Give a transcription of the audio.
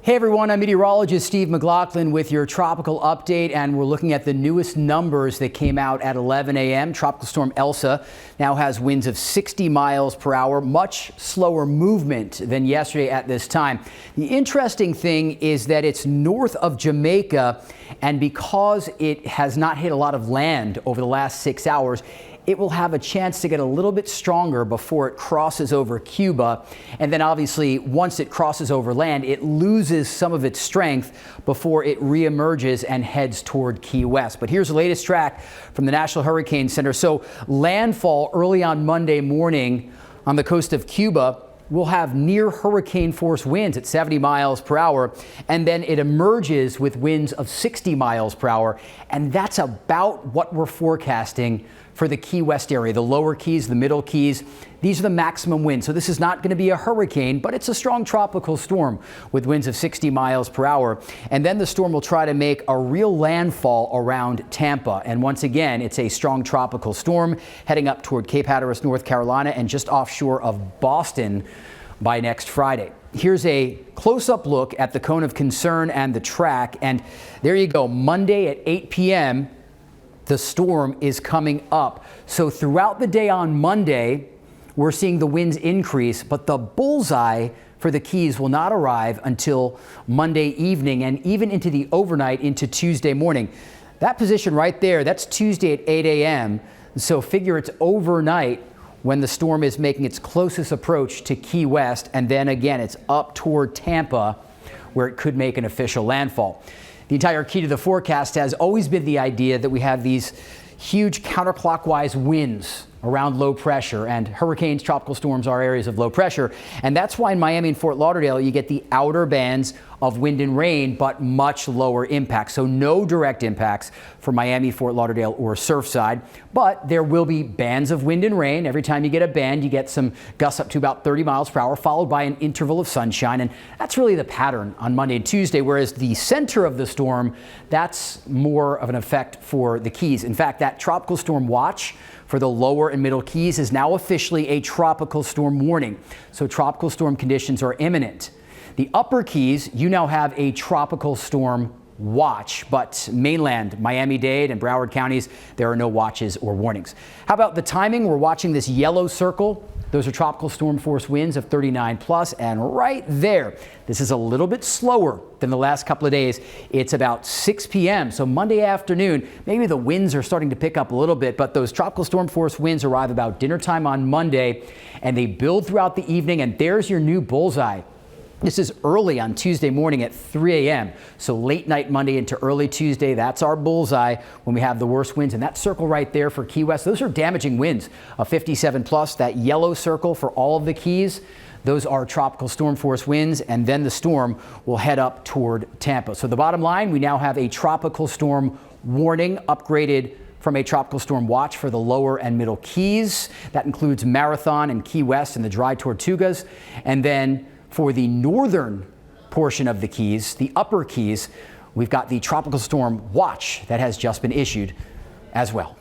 Hey everyone, I'm meteorologist Steve MacLaughlin with your tropical update, and we're looking at the newest numbers that came out at 11 a.m. Tropical storm Elsa now has winds of 60 miles per hour, much slower movement than yesterday at this time. The interesting thing is that it's north of Jamaica, and because it has not hit a lot of land over the last 6 hours, it will have a chance to get a little bit stronger before it crosses over Cuba. And then obviously once it crosses over land, it loses some of its strength before it reemerges and heads toward Key West. But here's the latest track from the National Hurricane Center. So landfall early on Monday morning on the coast of Cuba will have near hurricane force winds at 70 miles per hour, and then it emerges with winds of 60 miles per hour. And that's about what we're forecasting for the Key West area, the lower Keys, the middle Keys. These are the maximum winds. So this is not going to be a hurricane, but it's a strong tropical storm with winds of 60 miles per hour. And then the storm will try to make a real landfall around Tampa. And once again, it's a strong tropical storm heading up toward Cape Hatteras, North Carolina, and just offshore of Boston by next Friday. Here's a close-up look at the cone of concern and the track. And there you go, Monday at 8 p.m., the storm is coming up. So throughout the day on Monday, we're seeing the winds increase, but the bullseye for the Keys will not arrive until Monday evening and even into the overnight into Tuesday morning. That position right there, that's Tuesday at 8 a.m. So figure it's overnight when the storm is making its closest approach to Key West, and then again it's up toward Tampa where it could make an official landfall. The entire key to the forecast has always been the idea that we have these huge counterclockwise winds around low pressure, and hurricanes, tropical storms are areas of low pressure. And that's why in Miami and Fort Lauderdale, you get the outer bands of wind and rain, but much lower impacts. So no direct impacts for Miami, Fort Lauderdale, or Surfside, but there will be bands of wind and rain. Every time you get a band, you get some gusts up to about 30 miles per hour, followed by an interval of sunshine. And that's really the pattern on Monday and Tuesday, whereas the center of the storm, that's more of an effect for the Keys. In fact, that tropical storm watch for the lower and middle Keys is now officially a tropical storm warning. So tropical storm conditions are imminent. The upper Keys, you now have a tropical storm watch, but mainland, Miami-Dade and Broward counties, there are no watches or warnings. How about the timing? We're watching this yellow circle. Those are tropical storm force winds of 39 plus, and right there, this is a little bit slower than the last couple of days. It's about 6 p.m. So Monday afternoon, maybe the winds are starting to pick up a little bit, but those tropical storm force winds arrive about dinner time on Monday, and they build throughout the evening, and there's your new bullseye. This is early on Tuesday morning at 3 a.m. So late night Monday into early Tuesday, that's our bullseye when we have the worst winds. And that circle right there for Key West, those are damaging winds of 57 plus. That yellow circle for all of the Keys, those are tropical storm force winds. And then the storm will head up toward Tampa. So the bottom line, we now have a tropical storm warning upgraded from a tropical storm watch for the lower and middle Keys. That includes Marathon and Key West and the dry Tortugas. And then for the northern portion of the Keys, the upper Keys, we've got the tropical storm watch that has just been issued as well.